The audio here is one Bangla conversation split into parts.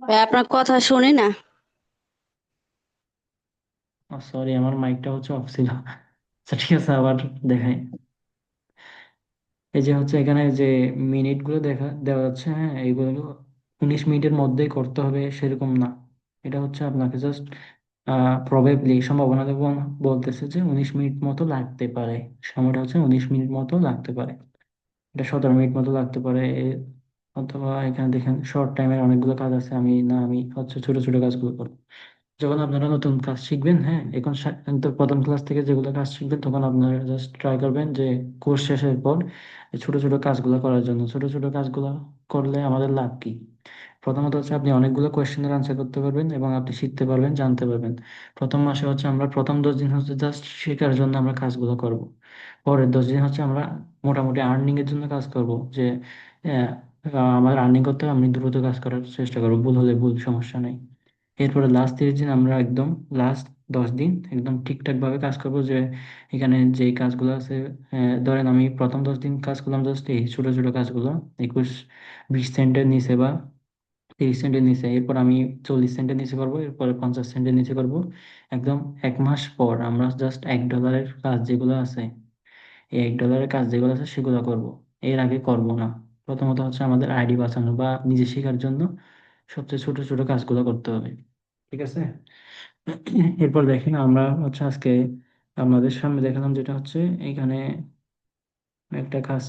ভাই আপনার কথা শুনি না। সরি, আমার মাইকটা হচ্ছে অফ ছিল। আচ্ছা, ঠিক আছে, আবার দেখাই। এই যে হচ্ছে এখানে যে মিনিট গুলো দেখা দেওয়া যাচ্ছে, হ্যাঁ, এইগুলো 19 মিনিটের মধ্যেই করতে হবে সেরকম না। এটা হচ্ছে আপনাকে জাস্ট প্রবাবলি সম্ভাবনা বলতেছে যে 19 মিনিট মতো লাগতে পারে। সময়টা হচ্ছে 19 মিনিট মতো লাগতে পারে। এটা 17 মিনিট মতো লাগতে পারে অথবা এখানে দেখেন শর্ট টাইমের অনেকগুলো কাজ আছে। আমি হচ্ছে ছোট ছোট কাজগুলো করবো। যখন আপনারা নতুন কাজ শিখবেন, হ্যাঁ, এখন তো প্রথম ক্লাস থেকে যেগুলো কাজ শিখবেন, তখন আপনারা জাস্ট ট্রাই করবেন যে কোর্স শেষের পর এই ছোট ছোট কাজগুলো করার জন্য। ছোট ছোট কাজগুলো করলে আমাদের লাভ কি? প্রথমত হচ্ছে আপনি অনেকগুলো কোয়েশ্চেনের আনসার করতে পারবেন এবং আপনি শিখতে পারবেন, জানতে পারবেন। প্রথম মাসে হচ্ছে আমরা প্রথম 10 দিন হচ্ছে জাস্ট শেখার জন্য আমরা কাজগুলো করব। পরের 10 দিন হচ্ছে আমরা মোটামুটি আর্নিং এর জন্য কাজ করব, যে আহ, আমার আর্নিং করতে হবে, আমি দ্রুত কাজ করার চেষ্টা করবো, ভুল হলে ভুল, সমস্যা নেই। এরপরে লাস্ট 30 দিন আমরা একদম, লাস্ট 10 দিন একদম ঠিকঠাক ভাবে কাজ করবো, যে এখানে যে কাজগুলো আছে, ধরেন আমি প্রথম 10 দিন কাজ করলাম জাস্ট এই ছোট ছোট কাজগুলো, 21-20 সেন্টের নিচে বা 30 সেন্টের নিচে। এরপর আমি 40 সেন্টের নিচে করবো, এরপরে 50 সেন্টের নিচে করবো। একদম 1 মাস পর আমরা জাস্ট $1 কাজ যেগুলো আছে, এই $1 কাজ যেগুলো আছে সেগুলো করব। এর আগে করব না। প্রথমত হচ্ছে আমাদের আইডি বাঁচানো বা নিজে শেখার জন্য সবচেয়ে ছোট ছোট কাজগুলো করতে হবে। ঠিক আছে। এরপর দেখেন, আমরা হচ্ছে আজকে আপনাদের সামনে দেখালাম যেটা হচ্ছে এখানে একটা কাজ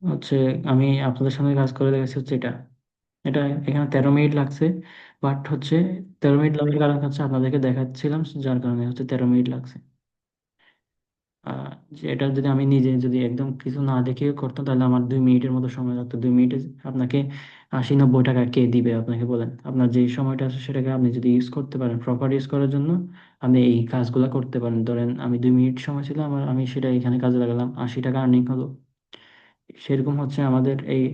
হচ্ছে, আমি আপনাদের সামনে কাজ করে দেখেছি হচ্ছে এটা। এটা এখানে 13 মিনিট লাগছে, বাট হচ্ছে 13 মিনিট লাগার কারণ হচ্ছে আপনাদেরকে দেখাচ্ছিলাম, যার কারণে হচ্ছে 13 মিনিট লাগছে। আহ, যে এটা যদি আমি নিজে যদি একদম কিছু না দেখে করতাম, তাহলে আমার 2 মিনিটের মতো সময় লাগতো। 2 মিনিটে আপনাকে 80-90 টাকা কে দিবে আপনাকে, বলেন? আপনার যে সময়টা আছে সেটাকে আপনি যদি ইউজ করতে পারেন, প্রপার ইউজ করার জন্য আপনি এই কাজগুলো করতে পারেন। ধরেন আমি 2 মিনিট সময় ছিল আমার, আমি সেটা এখানে কাজে লাগালাম, 80 টাকা আর্নিং হলো। সেরকম হচ্ছে আমাদের এই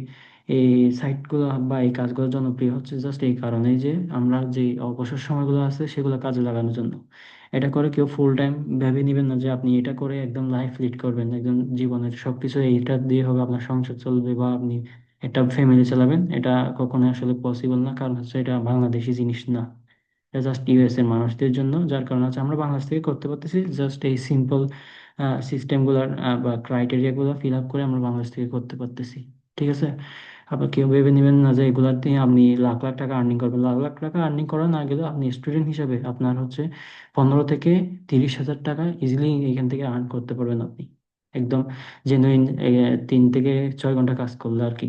এই সাইটগুলো বা এই কাজগুলো জনপ্রিয় হচ্ছে জাস্ট এই কারণেই যে আমরা যে অবসর সময়গুলো আছে সেগুলো কাজে লাগানোর জন্য। এটা করে কেউ ফুল টাইম ভেবে নিবেন না যে আপনি এটা করে একদম লাইফ লিড করবেন, একদম জীবনের সবকিছু এইটা দিয়ে হবে, আপনার সংসার চলবে বা আপনি একটা ফ্যামিলি চালাবেন। এটা কখনো আসলে পসিবল না, কারণ হচ্ছে এটা বাংলাদেশি জিনিস না। এটা জাস্ট ইউএস এর মানুষদের জন্য, যার কারণে হচ্ছে আমরা বাংলাদেশ থেকে করতে পারতেছি। জাস্ট এই সিম্পল সিস্টেমগুলোর বা ক্রাইটেরিয়া গুলো ফিল আপ করে আমরা বাংলাদেশ থেকে করতে পারতেছি। ঠিক আছে। আবার কেউ ভেবে নেবেন না যে এগুলার দিয়ে আপনি লাখ লাখ টাকা আর্নিং করবেন। লাখ লাখ টাকা আর্নিং করা না গেলেও আপনি স্টুডেন্ট হিসেবে আপনার হচ্ছে 15 থেকে 30 হাজার টাকা ইজিলি এখান থেকে আর্ন করতে পারবেন আপনি, একদম জেনুইন 3 থেকে 6 ঘন্টা কাজ করলে আর কি।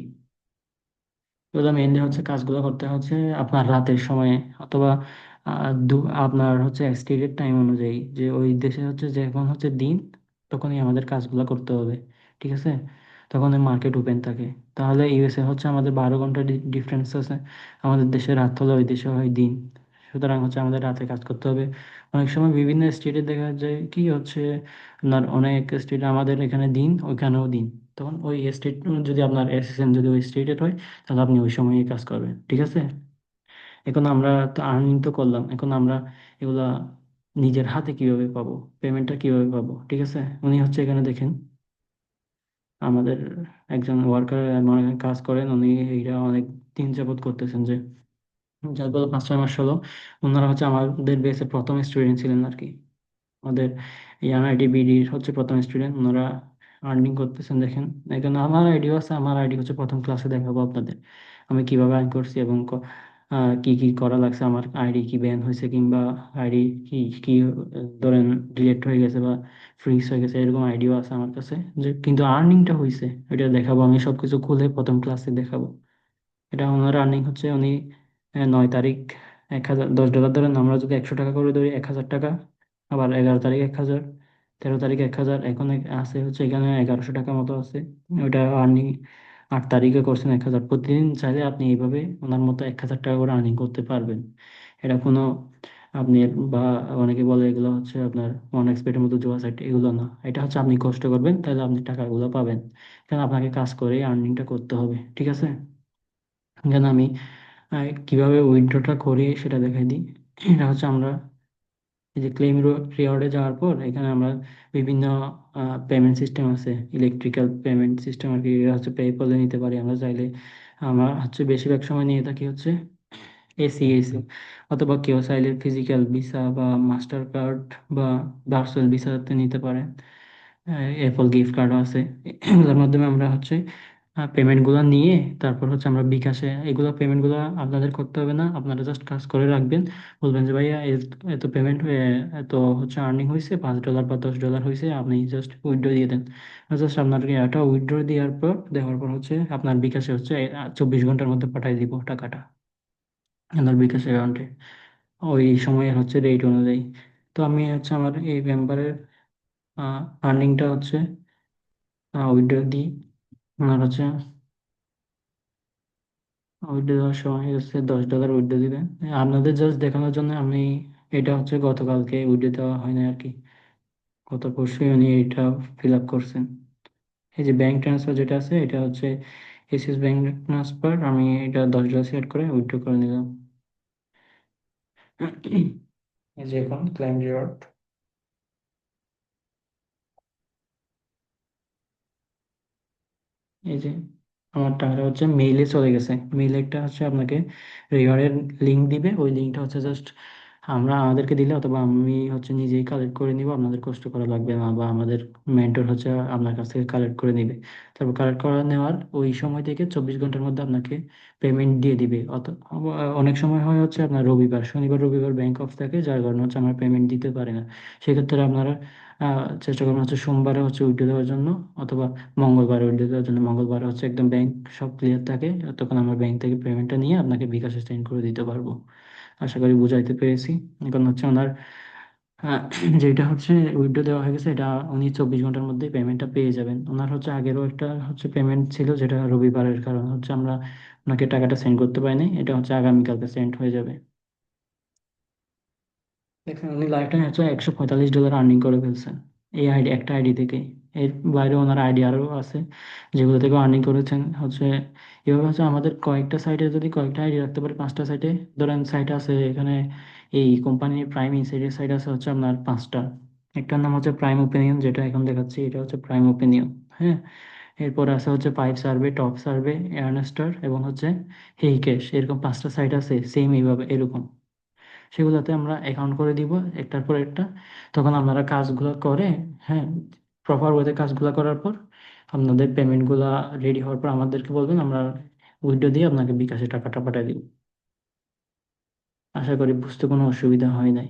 এগুলো মেইনলি হচ্ছে কাজগুলো করতে হচ্ছে আপনার রাতের সময়ে, অথবা আপনার হচ্ছে স্টেটের টাইম অনুযায়ী, যে ওই দেশে হচ্ছে যখন হচ্ছে দিন, তখনই আমাদের কাজগুলো করতে হবে। ঠিক আছে। তখন মার্কেট ওপেন থাকে। তাহলে ইউএসএ হচ্ছে আমাদের 12 ঘন্টা ডিফারেন্স আছে। আমাদের দেশে রাত হলে ওই দেশে হয় দিন। সুতরাং হচ্ছে আমাদের রাতে কাজ করতে হবে। অনেক সময় বিভিন্ন স্টেটে দেখা যায় কি হচ্ছে, আপনার অনেক স্টেটে আমাদের এখানে দিন, ওইখানেও দিন। তখন ওই স্টেট যদি আপনার এসএসএন যদি ওই স্টেটের হয়, তাহলে আপনি ওই সময়ে কাজ করবেন। ঠিক আছে। এখন আমরা তো আর্নিং তো করলাম, এখন আমরা এগুলা নিজের হাতে কিভাবে পাবো, পেমেন্টটা কিভাবে পাবো? ঠিক আছে। উনি হচ্ছে এখানে দেখেন আমাদের একজন ওয়ার্কার মনে হয় কাজ করেন, উনি এইটা অনেক দিন যাবত করতেছেন, যে যাগুলো 5-6 মাস হলো। ওনারা হচ্ছে আমাদের বেসে প্রথম স্টুডেন্ট ছিলেন আর কি। আমাদের এনআইটি বিডির হচ্ছে প্রথম স্টুডেন্ট ওনারা। আর্নিং করতেছেন দেখেন। এখানে আমার আইডিও আছে, আমার আইডি হচ্ছে প্রথম ক্লাসে দেখাবো আপনাদের আমি কিভাবে আর্ন করছি এবং কি কি করা লাগছে, আমার আইডি কি ব্যান হয়েছে কিংবা আইডি কি কি ধরেন ডিলেট হয়ে গেছে বা ফ্রিজ হয়ে গেছে, এরকম আইডিও আছে আমার কাছে। যে কিন্তু আর্নিংটা হয়েছে এটা দেখাবো, আমি সবকিছু খুলে প্রথম ক্লাসে দেখাবো। এটা ওনার রানিং হচ্ছে উনি 9 তারিখ 1,000, $10 ধরেন, আমরা যদি 100 টাকা করে ধরি 1,000 টাকা। আবার 11 তারিখ 1,000, 13 তারিখ 1,000, এখন আছে হচ্ছে এখানে 1,100 টাকা মতো আছে। ওইটা আর্নিং 8 তারিখে করছেন 1,000। প্রতিদিন চাইলে আপনি এইভাবে ওনার মতো 1,000 টাকা করে আর্নিং করতে পারবেন। এটা কোনো আপনি বা অনেকে বলে এগুলো হচ্ছে আপনার এক্সপেক্টের মতো জোয়া সাইট, এগুলো না। এটা হচ্ছে আপনি কষ্ট করবেন তাহলে আপনি টাকাগুলো পাবেন। কারণ আপনাকে কাজ করে আর্নিংটা করতে হবে। ঠিক আছে। যেন আমি কিভাবে উইথড্রটা করি সেটা দেখাই দিই। এটা হচ্ছে আমরা এই যে ক্লেম রিওয়ার্ডে যাওয়ার পর এখানে আমরা বিভিন্ন পেমেন্ট সিস্টেম আছে, ইলেকট্রিক্যাল পেমেন্ট সিস্টেম আর কি। এটা হচ্ছে পেপলে নিতে পারি আমরা চাইলে, আমার হচ্ছে বেশিরভাগ সময় নিয়ে থাকি হচ্ছে এসি অথবা কেউ চাইলে ফিজিক্যাল ভিসা বা মাস্টার কার্ড বা ভার্চুয়াল ভিসাতে নিতে পারে। অ্যাপল গিফট কার্ডও আছে। এগুলোর মাধ্যমে আমরা হচ্ছে পেমেন্টগুলো নিয়ে তারপর হচ্ছে আমরা বিকাশে এগুলো পেমেন্টগুলো আপনাদের করতে হবে না, আপনারা জাস্ট কাজ করে রাখবেন। বলবেন যে ভাইয়া এত পেমেন্ট হয়ে এত হচ্ছে আর্নিং হয়েছে, $5 বা $10 হয়েছে, আপনি জাস্ট উইথড্র দিয়ে দেন। জাস্ট আপনার এটা উইথড্র দেওয়ার পর হচ্ছে আপনার বিকাশে হচ্ছে 24 ঘন্টার মধ্যে পাঠিয়ে দিব টাকাটা আপনার বিকাশ অ্যাকাউন্টে, ওই সময়ের হচ্ছে রেট অনুযায়ী। তো আমি হচ্ছে আমার এই মেম্বারের আর্নিংটা হচ্ছে উইথড্র দিই। আপনার হচ্ছে উইথড্র দেওয়ার সময় হচ্ছে $10 উইথড্র দিবেন। আপনাদের জাস্ট দেখানোর জন্য আমি এটা হচ্ছে গতকালকে উইথড্র দেওয়া হয় না আর কি, গত পরশুই উনি এটা ফিল আপ করছেন। এই যে ব্যাংক ট্রান্সফার যেটা আছে এটা হচ্ছে এসএস ব্যাংক ট্রান্সফার, আমি এটা $10 সেট করে উইথড্র করে নিলাম। এই যে এখন ক্লাইম রিওয়ার্ড, এই যে আমার টাকাটা হচ্ছে মেইলে চলে গেছে। মেইলে একটা হচ্ছে আপনাকে রিওয়ার্ডের লিঙ্ক দিবে, ওই লিঙ্কটা হচ্ছে জাস্ট আমরা আমাদেরকে দিলে অথবা আমি হচ্ছে নিজেই কালেক্ট করে নিব, আপনাদের কষ্ট করা লাগবে না, বা আমাদের মেন্টর হচ্ছে আপনার কাছ থেকে কালেক্ট করে নিবে। তারপর কালেক্ট করে নেওয়ার ওই সময় থেকে 24 ঘন্টার মধ্যে আপনাকে পেমেন্ট দিয়ে দিবে। অনেক সময় হয় হচ্ছে আপনার শনিবার রবিবার ব্যাংক অফ থাকে, যার কারণে হচ্ছে আমরা পেমেন্ট দিতে পারি না। সেক্ষেত্রে আপনারা চেষ্টা করবেন হচ্ছে সোমবারে হচ্ছে উইথড্র দেওয়ার জন্য, অথবা মঙ্গলবার উইথড্র দেওয়ার জন্য। মঙ্গলবার হচ্ছে একদম ব্যাংক সব ক্লিয়ার থাকে, তখন আমরা ব্যাংক থেকে পেমেন্টটা নিয়ে আপনাকে বিকাশে সেন্ড করে দিতে পারবো। আশা করি বুঝাইতে পেরেছি। এখন হচ্ছে ওনার আহ, যেটা হচ্ছে উইথড্র দেওয়া হয়ে গেছে, এটা উনি 24 ঘন্টার মধ্যে পেমেন্টটা পেয়ে যাবেন। ওনার হচ্ছে আগেরও একটা হচ্ছে পেমেন্ট ছিল, যেটা রবিবারের কারণে হচ্ছে আমরা ওনাকে টাকাটা সেন্ড করতে পারিনি, এটা হচ্ছে আগামীকালকে সেন্ড হয়ে যাবে। দেখেন উনি লাইফ টাইম হচ্ছে $145 আর্নিং করে ফেলছেন এই একটা আইডি থেকে। এর বাইরে ওনার আইডি আরও আছে যেগুলো থেকে আর্নিং করেছেন হচ্ছে। এভাবে হচ্ছে আমাদের কয়েকটা সাইটে যদি কয়েকটা আইডি রাখতে পারে, 5টা সাইটে ধরেন সাইট আছে এখানে, এই কোম্পানির প্রাইম ইনসাইডের সাইট আছে হচ্ছে আপনার 5টা। একটার নাম হচ্ছে প্রাইম ওপিনিয়ন, যেটা এখন দেখাচ্ছি, এটা হচ্ছে প্রাইম ওপিনিয়ন। হ্যাঁ, এরপর আছে হচ্ছে পাইপ সার্ভে, টপ সার্ভে, এয়ারনেস্টার এবং হচ্ছে হেইকেশ, এরকম 5টা সাইট আছে সেম এইভাবে এরকম। সেগুলোতে আমরা অ্যাকাউন্ট করে দিব একটার পর একটা। তখন আপনারা কাজগুলো করে, হ্যাঁ, প্রপার ওয়েতে কাজগুলো করার পর আপনাদের পেমেন্টগুলো রেডি হওয়ার পর আমাদেরকে বলবেন, আমরা উইথড্র দিয়ে আপনাকে বিকাশে টাকাটা পাঠিয়ে দিব। আশা করি বুঝতে কোনো অসুবিধা হয় নাই।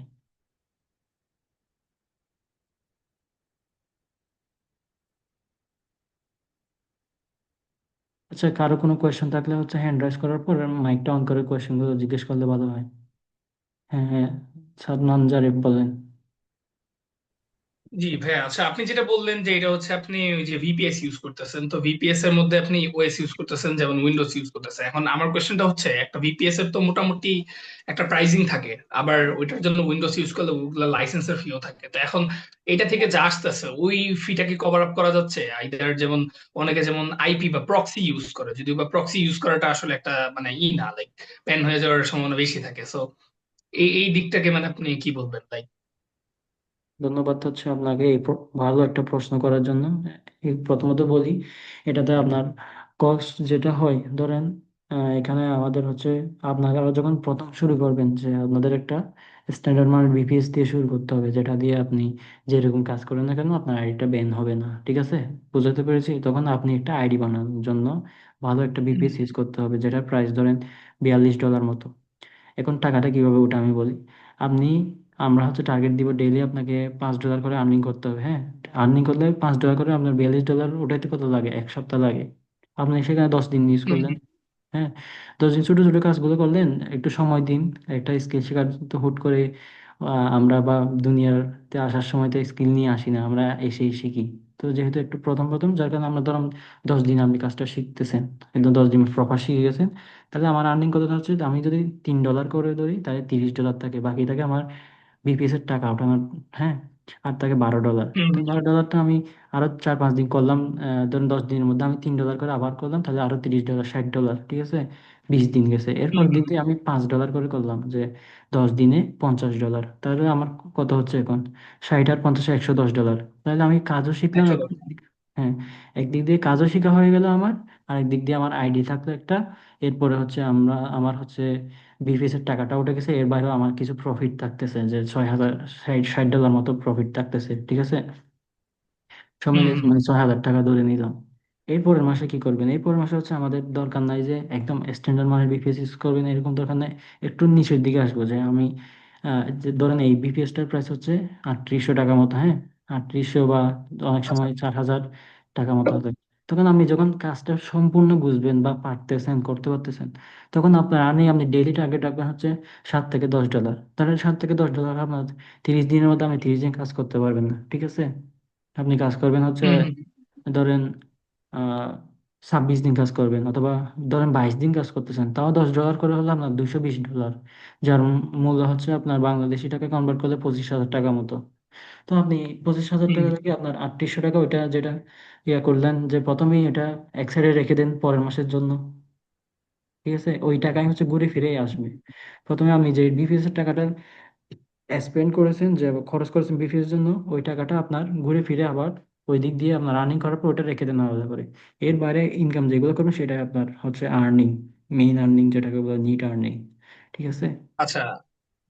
আচ্ছা, কারো কোনো কোয়েশ্চেন থাকলে হচ্ছে হ্যান্ড রাইজ করার পর মাইকটা অন করে কোয়েশ্চেনগুলো জিজ্ঞেস করলে ভালো হয়। হ্যাঁ হ্যাঁ, সাদমান জারিফ বলেন। জি ভাইয়া, আচ্ছা আপনি যেটা বললেন যে এটা হচ্ছে আপনি ওই যে ভিপিএস ইউজ করতেছেন, তো ভিপিএস এর মধ্যে আপনি ওএস ইউজ করতেছেন, যেমন উইন্ডোজ ইউজ করতেছেন। এখন আমার কোশ্চেনটা হচ্ছে, একটা ভিপিএস এর তো মোটামুটি একটা প্রাইসিং থাকে, আবার ওইটার জন্য উইন্ডোজ ইউজ করলে ওগুলো লাইসেন্সের ফিও থাকে। তো এখন এটা থেকে যা আসতেছে ওই ফিটা কি কভার আপ করা যাচ্ছে? আইদার যেমন অনেকে যেমন আইপি বা প্রক্সি ইউজ করে, যদিও বা প্রক্সি ইউজ করাটা আসলে একটা মানে না, লাইক ব্যান হয়ে যাওয়ার সম্ভাবনা বেশি থাকে। সো এই এই দিকটাকে মানে আপনি কি বলবেন লাইক? ধন্যবাদ হচ্ছে আপনাকে এই ভালো একটা প্রশ্ন করার জন্য। এই প্রথমত বলি, এটাতে আপনার কস্ট যেটা হয় ধরেন, এখানে আমাদের হচ্ছে আপনারা যখন প্রথম শুরু করবেন, যে আপনাদের একটা স্ট্যান্ডার্ড মানের বিপিএস দিয়ে শুরু করতে হবে, যেটা দিয়ে আপনি যেরকম কাজ করেন না কেন আপনার আইডিটা ব্যান হবে না, ঠিক আছে? বুঝাতে পেরেছি? তখন আপনি একটা আইডি বানানোর জন্য ভালো একটা বিপিএস ইউজ করতে হবে, যেটার প্রাইস ধরেন $42 মতো। এখন টাকাটা কিভাবে ওঠে আমি বলি। আপনি আমরা হচ্ছে টার্গেট দিব ডেইলি আপনাকে $5 করে আর্নিং করতে হবে। হ্যাঁ, আর্নিং করলে $5 করে আপনার $42 উঠাইতে কত লাগে? 1 সপ্তাহ লাগে। আপনি সেখানে 10 দিন ইউজ করলেন। হ্যাঁ, 10 দিন ছোট ছোট কাজগুলো করলেন, একটু সময় দিন। একটা স্কিল শেখার তো হুট করে আমরা বা দুনিয়াতে আসার সময় তো স্কিল নিয়ে আসি না, আমরা এসেই শিখি। তো যেহেতু একটু প্রথম প্রথম, যার কারণে আমরা ধরুন 10 দিন আপনি কাজটা শিখতেছেন, একদম 10 দিন প্রপার শিখে গেছেন, তাহলে আমার আর্নিং কতটা হচ্ছে, আমি যদি $3 করে ধরি তাহলে $30 থাকে, বাকি থাকে আমার বিপিএস এর টাকা ওঠানোর। হ্যাঁ, আর থাকে $12। তো $12টা আমি আরো 4-5 দিন করলাম, ধরুন 10 দিনের মধ্যে আমি $3 করে আবার করলাম, তাহলে আরো $30, $60, ঠিক আছে? 20 দিন গেছে, এরপর দিতে আমি $5 করে করলাম, যে 10 দিনে $50, তাহলে আমার কত হচ্ছে এখন? 60 আর 50 $110। তাহলে আমি কাজও শিখলাম, একশো দশ। হ্যাঁ, একদিক দিয়ে কাজও শেখা হয়ে গেল আমার, আর একদিক দিয়ে আমার আইডি থাকলো একটা। এরপরে হচ্ছে আমার হচ্ছে বিপিএস এর টাকাটা উঠে গেছে, এর বাইরেও আমার কিছু প্রফিট থাকতেছে, যে 6,000, 60 ডলার মতো প্রফিট থাকতেছে, ঠিক আছে। সব হুম মিলে হুম মানে 6,000 টাকা ধরে নিলাম। এরপরের মাসে কি করবেন? এরপরের মাসে হচ্ছে আমাদের দরকার নাই যে একদম স্ট্যান্ডার্ড মানের বিপিএস ইউজ করবেন, এরকম দরকার নাই। একটু নিচের দিকে আসবো, যে আমি যে ধরেন এই বিপিএসটার প্রাইস হচ্ছে 3800 টাকা মতো, হ্যাঁ, 3800 বা অনেক আচ্ছা সময় 4,000 টাকা মতো হবে। তখন আপনি যখন কাজটা সম্পূর্ণ বুঝবেন বা পারতেছেন, করতে পারতেছেন, তখন আপনার আপনি ডেইলি টার্গেট রাখবেন হচ্ছে 7 থেকে 10 ডলার। তাহলে 7 থেকে 10 ডলার আপনার 30 দিনের মধ্যে আপনি 30 দিন কাজ করতে পারবেন না, ঠিক আছে। আপনি কাজ করবেন হচ্ছে হুম হুম ধরেন 26 দিন কাজ করবেন, অথবা ধরেন 22 দিন কাজ করতেছেন, তাও 10 ডলার করে হলে আপনার 220 ডলার, যার মূল্য হচ্ছে আপনার বাংলাদেশি টাকা কনভার্ট করলে 25,000 টাকা মতো। তো আপনি 25,000 টাকা হুম থেকে আপনার 3800 টাকা, ওইটা যেটা করলেন, যে প্রথমেই এটা এক সাইডে রেখে দেন পরের মাসের জন্য, ঠিক আছে। ওই টাকাই হচ্ছে ঘুরে ফিরেই আসবে। প্রথমে আপনি যে বিপিএস এর টাকাটা স্পেন্ড করেছেন, যে খরচ করেছেন বিফির জন্য, ওই টাকাটা আপনার ঘুরে ফিরে আবার ওই দিক দিয়ে আপনার আর্নিং করার পর ওটা রেখে দেন আলাদা করে। এর বাইরে ইনকাম যেগুলো করবেন সেটাই আপনার হচ্ছে আর্নিং, মেইন আর্নিং, যেটাকে বলে নিট আর্নিং, ঠিক আছে। আচ্ছা।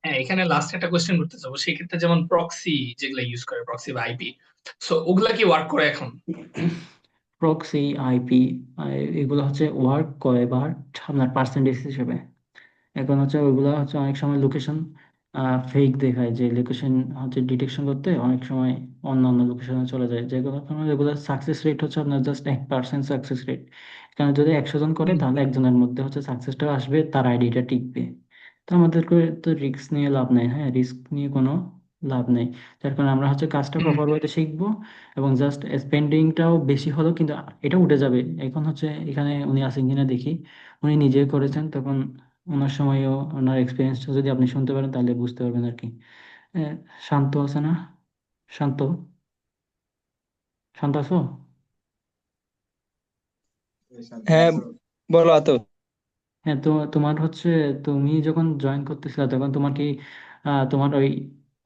হ্যাঁ, এখানে লাস্ট একটা কোয়েশ্চেন করতে চাবো, সেই ক্ষেত্রে যেমন প্রক্সি যেগুলো ইউজ করে, প্রক্সি বা আইপি, সো ওগুলা কি ওয়ার্ক করে এখন? প্রক্সি, আইপি, এগুলো হচ্ছে ওয়ার্ক করে, বাট আপনার পার্সেন্টেজ হিসেবে। এখন হচ্ছে ওইগুলো হচ্ছে অনেক সময় লোকেশন ফেক দেখায়, যে লোকেশন হচ্ছে ডিটেকশন করতে অনেক সময় অন্য অন্য লোকেশনে চলে যায়, যেগুলো কারণে এগুলো সাকসেস রেট হচ্ছে আপনার জাস্ট 1% সাকসেস রেট। কারণ যদি 100 জন করে, হুম তাহলে একজনের মধ্যে হচ্ছে সাকসেসটা আসবে, তার আইডিটা টিকবে। তো আমাদেরকে তো রিস্ক নিয়ে লাভ নেই, হ্যাঁ, রিস্ক নিয়ে কোনো লাভ নেই। যার কারণে আমরা হচ্ছে কাজটা হুম প্রপার ওয়েতে শিখবো, এবং জাস্ট স্পেন্ডিংটাও বেশি হলেও কিন্তু এটা উঠে যাবে। এখন হচ্ছে এখানে উনি আছেন কিনা দেখি, উনি নিজে করেছেন, তখন ওনার সময়ও ওনার এক্সপিরিয়েন্সটা যদি আপনি শুনতে পারেন তাহলে বুঝতে পারবেন আর কি। এ, শান্ত আছে না? শান্ত, শান্ত আছো? হ্যাঁ, বলো আতো। হ্যাঁ, তো তোমার হচ্ছে, তুমি যখন জয়েন করতেছিলে তখন তোমার কি তোমার ওই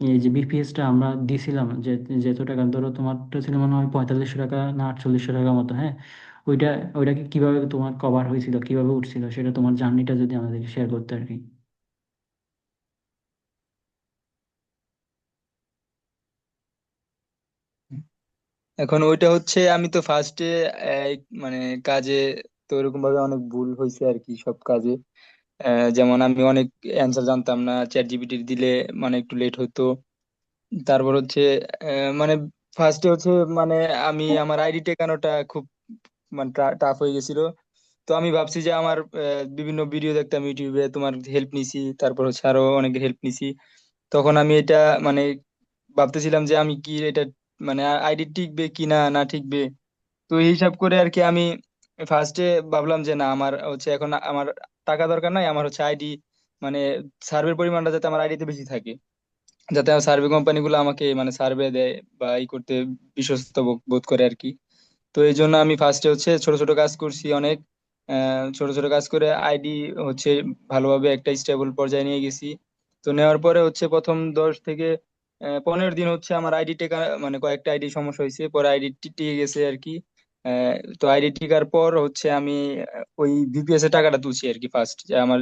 এই যে বিপিএসটা আমরা দিছিলাম, যে যেত টাকা, ধরো তোমারটা ছিল মনে হয় 4500 টাকা না 4800 টাকা মতো, হ্যাঁ, ওইটা ওইটাকে কিভাবে তোমার কভার হয়েছিল, কিভাবে উঠছিল, সেটা তোমার জার্নিটা যদি আমাদেরকে শেয়ার করতে আর কি। এখন ওইটা হচ্ছে আমি তো ফার্স্টে মানে কাজে তো এরকম ভাবে অনেক ভুল হয়েছে আর কি সব কাজে। যেমন আমি অনেক অ্যান্সার জানতাম না, চ্যাট জিপিটি দিলে মানে একটু লেট হতো। তারপর হচ্ছে মানে ফার্স্টে হচ্ছে মানে আমি আমার আইডি টেকানোটা খুব মানে টাফ হয়ে গেছিল। তো আমি ভাবছি যে আমার বিভিন্ন ভিডিও দেখতাম ইউটিউবে, তোমার হেল্প নিছি, তারপর হচ্ছে আরো অনেকের হেল্প নিছি। তখন আমি এটা মানে ভাবতেছিলাম যে আমি কি এটা মানে আইডি টিকবে কি না না টিকবে। তো এই হিসাব করে আর কি আমি ফার্স্টে ভাবলাম যে না, আমার হচ্ছে এখন আমার টাকা দরকার নাই, আমার হচ্ছে আইডি মানে সার্ভের পরিমাণটা যাতে আমার আইডিতে বেশি থাকে, যাতে সার্ভে কোম্পানিগুলো আমাকে মানে সার্ভে দেয় বা ই করতে বিশ্বস্ত বোধ করে আর কি। তো এই জন্য আমি ফার্স্টে হচ্ছে ছোট ছোট কাজ করছি অনেক। ছোট ছোট কাজ করে আইডি হচ্ছে ভালোভাবে একটা স্টেবল পর্যায়ে নিয়ে গেছি। তো নেওয়ার পরে হচ্ছে প্রথম 10 থেকে 15 দিন হচ্ছে আমার আইডি টেকা মানে কয়েকটা আইডি সমস্যা হয়েছে, পরে আইডি টিকে গেছে আর কি। তো আইডি টিকার পর হচ্ছে আমি ওই ভিপিএস এর টাকাটা তুলছি আর কি ফার্স্ট, যে আমার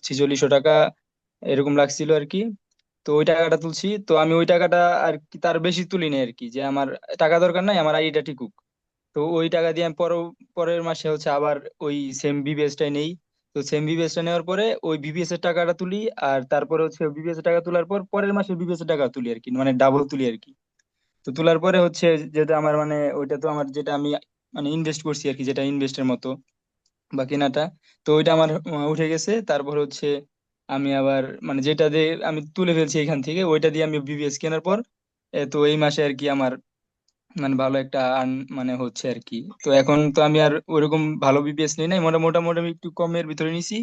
4600 টাকা এরকম লাগছিল আর কি। তো ওই টাকাটা তুলছি, তো আমি ওই টাকাটা আর কি তার বেশি তুলিনি আর কি, যে আমার টাকা দরকার নাই, আমার আইডিটা টিকুক। তো ওই টাকা দিয়ে আমি পরের মাসে হচ্ছে আবার ওই সেম বিবিএসটাই নেই। তো সেম বিবিএসটা নেওয়ার পরে ওই বিবিএস এর টাকাটা তুলি, আর তারপরে হচ্ছে বিবিএস এর টাকা তোলার পর পরের মাসে বিবিএস এর টাকা তুলি আর কি, মানে ডাবল তুলি আর কি। তো তোলার পরে হচ্ছে যেটা আমার মানে ওইটা তো আমার যেটা আমি মানে ইনভেস্ট করছি আর কি, যেটা ইনভেস্টের মতো বা কেনাটা, তো ওইটা আমার উঠে গেছে। তারপর হচ্ছে আমি আবার মানে যেটা দিয়ে আমি তুলে ফেলছি এখান থেকে, ওইটা দিয়ে আমি বিবিএস কেনার পর তো এই মাসে আর কি আমার মানে ভালো একটা আর্ন মানে হচ্ছে আর কি। তো এখন তো আমি আর ওইরকম ভালো বিবিএস নিই নাই, মোটামুটি আমি একটু কমের ভিতরে নিছি।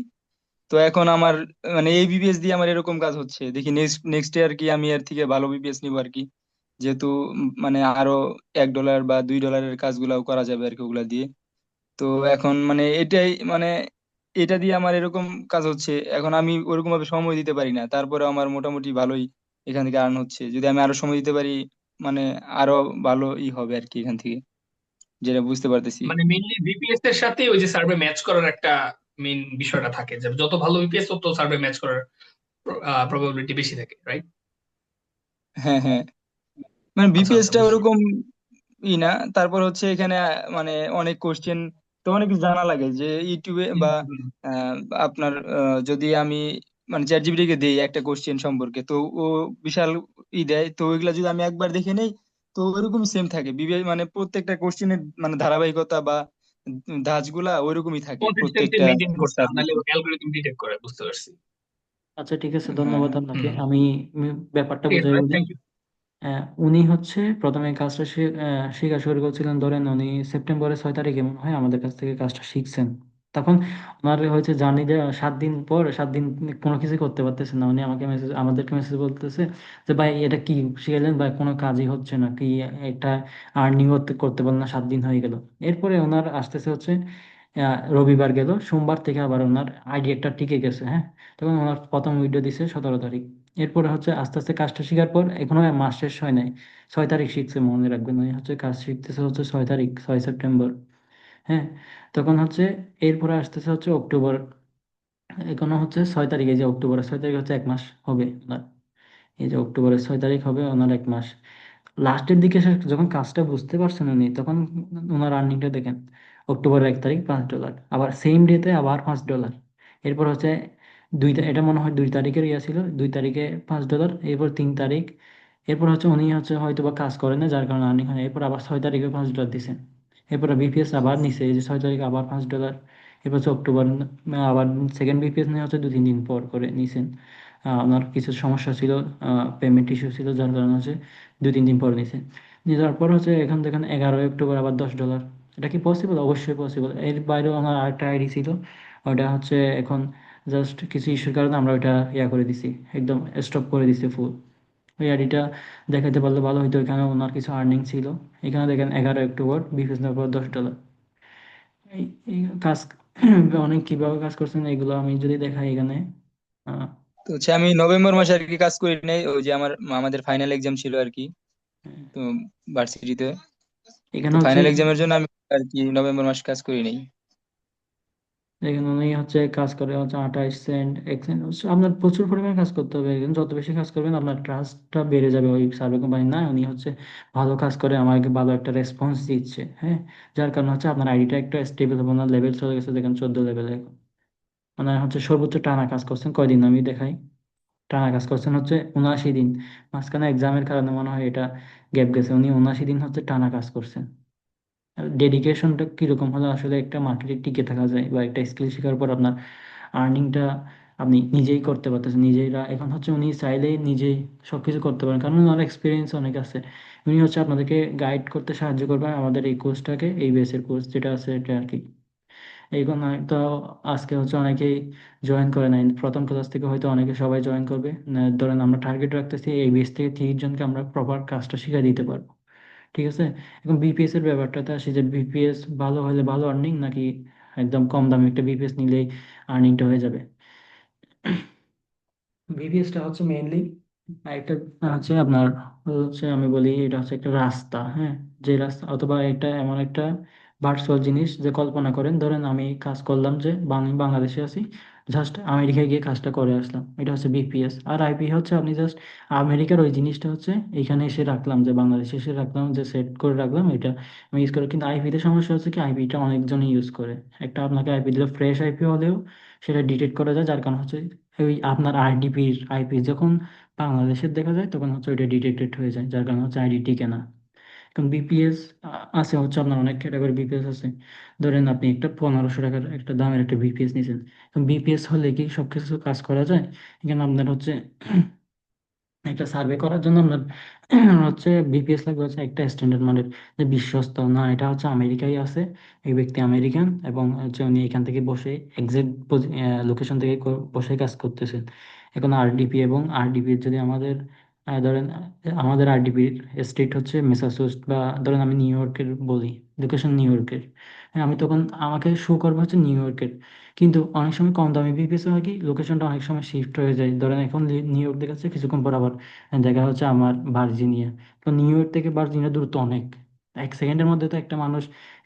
তো এখন আমার মানে এই বিবিএস দিয়ে আমার এরকম কাজ হচ্ছে, দেখি নেক্সট নেক্সট ইয়ার কি আমি এর থেকে ভালো বিবিএস নিবো আর কি। যেহেতু মানে আরো 1 ডলার বা 2 ডলারের কাজগুলাও করা যাবে আর কি ওগুলা দিয়ে। তো এখন মানে এটাই মানে এটা দিয়ে আমার এরকম কাজ হচ্ছে। এখন আমি ওরকম ভাবে সময় দিতে পারি না, তারপরে আমার মোটামুটি ভালোই এখান থেকে আর্ন হচ্ছে। যদি আমি আরো সময় দিতে পারি মানে আরো ভালো ই হবে আর কি এখান থেকে। যেটা বুঝতে পারতেছি। মানে মেইনলি ভিপিএস এর সাথে ওই যে সার্ভে ম্যাচ করার একটা মেইন বিষয়টা থাকে, যে যত ভালো ভিপিএস তত সার্ভে ম্যাচ করার প্রবাবিলিটি বেশি থাকে, রাইট? হ্যাঁ, হ্যাঁ, মানে আচ্ছা আচ্ছা, বিপিএসটা বুঝছি। ওরকম না। তারপর হচ্ছে এখানে মানে অনেক কোশ্চেন, তো অনেক কিছু জানা লাগে যে ইউটিউবে হুম, বা হুম। আহ, আপনার যদি আমি মানে চ্যাট জিপিটি কে দিই একটা কোশ্চেন সম্পর্কে, তো ও বিশাল দেয়, তো ওইগুলা যদি আমি একবার দেখে নেই, তো ওইরকম সেম থাকে মানে প্রত্যেকটা কোশ্চেনের মানে ধারাবাহিকতা বা ধাঁচগুলা ওইরকমই থাকে কনসিস্টেন্সি প্রত্যেকটা মেনটেন করতে হয়, নাহলে সাবজেক্টে। ও অ্যালগরিদম ডিটেক্ট করে, বুঝতে পারছি। আচ্ছা ঠিক আছে, হ্যাঁ, ধন্যবাদ আপনাকে। হুম, আমি ব্যাপারটা ঠিক আছে বুঝাই ভাই, বলি। Thank you. উনি হচ্ছে প্রথমে কাজটা শেখা শুরু করছিলেন, ধরেন উনি সেপ্টেম্বরের 6 তারিখে মনে হয় আমাদের কাছ থেকে কাজটা শিখছেন। তখন ওনার হয়েছে জার্নি যে 7 দিন পর, 7 দিন কোনো কিছু করতে পারতেছেন না, উনি আমাদেরকে মেসেজ বলতেছে যে ভাই এটা কি শিখাইলেন ভাই, কোনো কাজই হচ্ছে না কি, একটা আর্নিং করতে করতে পারলাম না, 7 দিন হয়ে গেল। এরপরে ওনার আসতেছে হচ্ছে রবিবার গেল, সোমবার থেকে আবার ওনার আইডি একটা টিকে গেছে, হ্যাঁ। তখন ওনার প্রথম ভিডিও দিছে 17 তারিখ। এরপরে হচ্ছে আস্তে আস্তে কাজটা শেখার পর এখনো মাস শেষ হয় নাই, 6 তারিখ শিখছে, মনে রাখবেন উনি হচ্ছে কাজ শিখতেছে হচ্ছে 6 তারিখ, 6 সেপ্টেম্বর, হ্যাঁ। তখন হচ্ছে এরপরে আসতেছে হচ্ছে অক্টোবর, এখনো হচ্ছে 6 তারিখ, এই যে অক্টোবরের 6 তারিখ হচ্ছে 1 মাস হবে ওনার, এই যে অক্টোবরের 6 তারিখ হবে ওনার 1 মাস। লাস্টের দিকে যখন কাজটা বুঝতে পারছেন উনি, তখন ওনার আর্নিংটা দেখেন, অক্টোবরের 1 তারিখ $5, আবার সেম ডেতে আবার $5। এরপর হচ্ছে এটা মনে হয় 2 তারিখের ইয়ে ছিল, 2 তারিখে $5, এরপর 3 তারিখ, এরপর হচ্ছে উনি হচ্ছে হয়তো বা কাজ করেন না যার কারণে আর্নিং হয় না। এরপর আবার 6 তারিখে $5 দিছে, এরপর বিপিএস আবার নিছে, এই যে 6 তারিখে আবার $5। এরপর হচ্ছে অক্টোবর আবার সেকেন্ড বিপিএস নিয়ে হচ্ছে 2-3 দিন পর করে নিছেন। ওনার কিছু সমস্যা ছিল, পেমেন্ট ইস্যু ছিল, যার কারণে হচ্ছে 2-3 দিন পর নিছে। নিয়ে যাওয়ার পর হচ্ছে এখান থেকে 11 অক্টোবর আবার $10। এটা কি পসিবল? অবশ্যই পসিবল। এর বাইরেও আমার আরেকটা আইডি ছিল, ওটা হচ্ছে এখন জাস্ট কিছু ইস্যুর কারণে আমরা ওইটা করে দিছি, একদম স্টপ করে দিছি ফুল। ওই আইডিটা দেখাতে পারলে ভালো হতো, এখানে ওনার কিছু আর্নিং ছিল। এখানে দেখেন 11 অক্টোবর বিফেস নেওয়ার পর $10। এই এই কাজ অনেক কিভাবে কাজ করছেন এগুলো আমি যদি দেখাই এখানে, আহ, তো হচ্ছে আমি নভেম্বর মাসে আর কি কাজ করি নাই, ওই যে আমাদের ফাইনাল এক্সাম ছিল আর কি, তো ভার্সিটিতে। তো এখানে হচ্ছে ফাইনাল এক্সামের জন্য আমি আর কি নভেম্বর মাসে কাজ করি নাই। এখানে উনি হচ্ছে কাজ করে হচ্ছে 28 সেন্ট 1 সেন্ট। আপনার প্রচুর পরিমাণে কাজ করতে হবে, কিন্তু যত বেশি কাজ করবেন আপনার ট্রাস্টটা বেড়ে যাবে ওই সার্ভে কোম্পানি। না, উনি হচ্ছে ভালো কাজ করে আমাকে ভালো একটা রেসপন্স দিচ্ছে, হ্যাঁ। যার কারণে হচ্ছে আপনার আইডিটা একটা স্টেবল হবে, ওনার লেভেল চলে গেছে দেখেন 14 লেভেলে এখন। মানে হচ্ছে সর্বোচ্চ টানা কাজ করছেন কয়দিন আমি দেখাই, টানা কাজ করছেন হচ্ছে 79 দিন। মাঝখানে এক্সামের কারণে মনে হয় এটা গ্যাপ গেছে, উনি 79 দিন হচ্ছে টানা কাজ করছেন। ডেডিকেশনটা কিরকম হলে আসলে একটা মার্কেটে টিকে থাকা যায়, বা একটা স্কিল শেখার পর আপনার আর্নিংটা আপনি নিজেই করতে পারতেছেন নিজেরা। এখন হচ্ছে উনি চাইলেই নিজেই সবকিছু করতে পারেন, কারণ ওনার এক্সপিরিয়েন্স অনেক আছে। উনি হচ্ছে আপনাদেরকে গাইড করতে সাহায্য করবেন আমাদের এই কোর্সটাকে, এই বেসের কোর্স যেটা আছে এটা আর কি। এইখন হয়তো আজকে হচ্ছে অনেকেই জয়েন করে নাই, প্রথম ক্লাস থেকে হয়তো অনেকে সবাই জয়েন করবে না। ধরেন আমরা টার্গেট রাখতেছি এই বেস থেকে 30 জনকে আমরা প্রপার কাজটা শিখিয়ে দিতে পারবো, ঠিক আছে। এখন বিপিএস এর ব্যাপারটাতে আসি, যে বিপিএস ভালো হলে ভালো আর্নিং, নাকি একদম কম দামে একটা বিপিএস নিলেই আর্নিংটা হয়ে যাবে। বিপিএসটা হচ্ছে মেইনলি একটা হচ্ছে আপনার হচ্ছে, আমি বলি এটা হচ্ছে একটা রাস্তা, হ্যাঁ। যে রাস্তা অথবা এটা এমন একটা ভার্চুয়াল জিনিস, যে কল্পনা করেন ধরেন আমি কাজ করলাম যে বাংলাদেশে আছি, জাস্ট আমেরিকায় গিয়ে কাজটা করে আসলাম, এটা হচ্ছে বিপিএস। আর আইপি হচ্ছে আপনি জাস্ট আমেরিকার ওই জিনিসটা হচ্ছে এখানে এসে রাখলাম, যে বাংলাদেশে এসে রাখলাম, যে সেট করে রাখলাম, এটা আমি ইউজ করি। কিন্তু আইপিতে সমস্যা হচ্ছে কি, আইপিটা অনেকজনই ইউজ করে। একটা আপনাকে আইপি দিলে ফ্রেশ আইপি হলেও সেটা ডিটেক্ট করা যায়, যার কারণ হচ্ছে ওই আপনার আইডিপির আইপি যখন বাংলাদেশের দেখা যায় তখন হচ্ছে ওইটা ডিটেক্টেড হয়ে যায়, যার কারণে হচ্ছে আইডি টিকে না। এখন বিপিএস আছে হচ্ছে আপনার অনেক ক্যাটাগরি বিপিএস আছে। ধরেন আপনি একটা 1500 টাকার একটা দামের একটা বিপিএস নিয়েছেন। এখন বিপিএস হলে কি সবকিছু কাজ করা যায়? এখানে আপনার হচ্ছে একটা সার্ভে করার জন্য আপনার হচ্ছে বিপিএস লাগবে হচ্ছে একটা স্ট্যান্ডার্ড মানের, যে বিশ্বস্ত না, এটা হচ্ছে আমেরিকায় আছে, এই ব্যক্তি আমেরিকান, এবং হচ্ছে উনি এখান থেকে বসে এক্সাক্ট লোকেশন থেকে বসে কাজ করতেছেন। এখন আরডিপি এবং আরডিপি যদি আমাদের ধরেন আমাদের আরডিপির স্টেট হচ্ছে মেসাচুসেটস, বা ধরেন আমি নিউ ইয়র্কের বলি, লোকেশন নিউ ইয়র্কের, হ্যাঁ, আমি তখন আমাকে শো করবো হচ্ছে নিউ ইয়র্কের। কিন্তু অনেক সময় কম দামি বিপিএস হয় কি, লোকেশনটা অনেক সময় শিফট হয়ে যায়, ধরেন এখন নিউ ইয়র্ক দেখাচ্ছে, কিছুক্ষণ পর আবার দেখা হচ্ছে আমার ভার্জিনিয়া। তো নিউ ইয়র্ক থেকে ভার্জিনিয়া দূরত্ব অনেক, এক সেকেন্ডের মধ্যে তো একটা মানুষ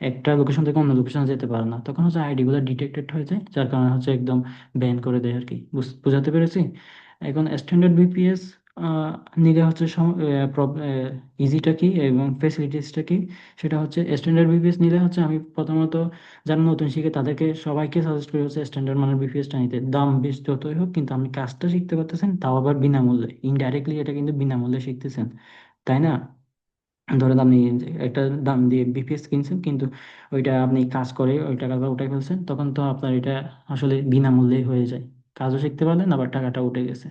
একটা লোকেশন থেকে অন্য লোকেশনে যেতে পারে না, তখন হচ্ছে আইডি গুলো ডিটেক্টেড হয়ে যায়, যার কারণে হচ্ছে একদম ব্যান করে দেয় আর কি। বুঝাতে পেরেছি? এখন স্ট্যান্ডার্ড বিপিএস নিলে হচ্ছে ইজিটা কি এবং ফেসিলিটিসটা কি, সেটা হচ্ছে স্ট্যান্ডার্ড বিপিএস নিলে হচ্ছে আমি প্রথমত যারা নতুন শিখে তাদেরকে সবাইকে সাজেস্ট করি হচ্ছে স্ট্যান্ডার্ড মানের বিপিএসটা নিতে। দাম বেশ যতই হোক, কিন্তু আপনি কাজটা শিখতে পারতেছেন, তাও আবার বিনামূল্যে। ইনডাইরেক্টলি এটা কিন্তু বিনামূল্যে শিখতেছেন, তাই না? ধরেন আপনি একটা দাম দিয়ে বিপিএস কিনছেন, কিন্তু ওইটা আপনি কাজ করে ওই টাকাটা উঠে ফেলছেন, তখন তো আপনার এটা আসলে বিনামূল্যেই হয়ে যায়। কাজও শিখতে পারলেন, আবার টাকাটা উঠে গেছে।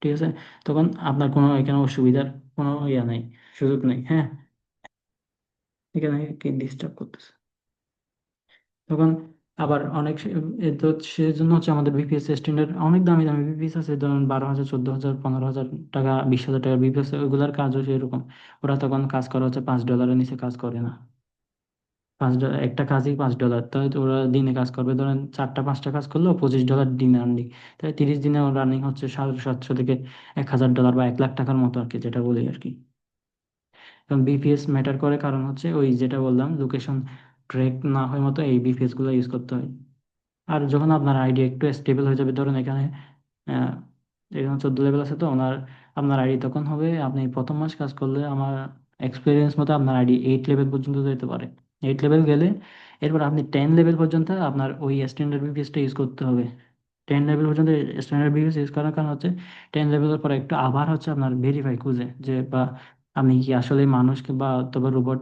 ঠিক আছে? তখন আপনার কোনো এখানে অসুবিধার কোনো ইয়া নেই, সুযোগ নেই। হ্যাঁ, এখানে কি ডিস্টার্ব করতেছে তখন আবার অনেক তো সেজন্য হচ্ছে আমাদের বিপিএস স্ট্যান্ডার্ড অনেক দামি দামি বিপিএস আছে, ধরুন 12,000, 14,000, 15,000 টাকা, 20,000 টাকার বিপিএস, ওইগুলার কাজও সেরকম। ওরা তখন কাজ করে হচ্ছে $5 নিচে কাজ করে না। $5, একটা কাজই $5, তাহলে তো ওরা দিনে কাজ করবে, ধরেন 4টা 5টা কাজ করলো, $25 দিনে আর্নিং। তাহলে 30 দিনে ওর রানিং হচ্ছে 750 থেকে $1,000 বা 1 লাখ টাকার মতো আর কি, যেটা বলি আর কি। কারণ বিপিএস ম্যাটার করে, কারণ হচ্ছে ওই যেটা বললাম লোকেশন ট্র্যাক না হয় মতো এই বিপিএস গুলো ইউজ করতে হয়। আর যখন আপনার আইডি একটু স্টেবল হয়ে যাবে, ধরুন এখানে আহ, এখানে 14 লেভেল আছে, তো আপনার আইডি তখন হবে, আপনি প্রথম মাস কাজ করলে আমার এক্সপিরিয়েন্স মতো আপনার আইডি 8 লেভেল পর্যন্ত যেতে পারে। 8 লেভেল গেলে এরপর আপনি 10 লেভেল পর্যন্ত আপনার ওই স্ট্যান্ডার্ড বিপিএসটা ইউজ করতে হবে। 10 লেভেল পর্যন্ত স্ট্যান্ডার্ড বিপিএস ইউজ করার কারণ হচ্ছে 10 লেভেলের পর একটু আবার হচ্ছে আপনার ভেরিফাই খুঁজে যে, বা আপনি কি আসলে মানুষ বা অথবা রোবট,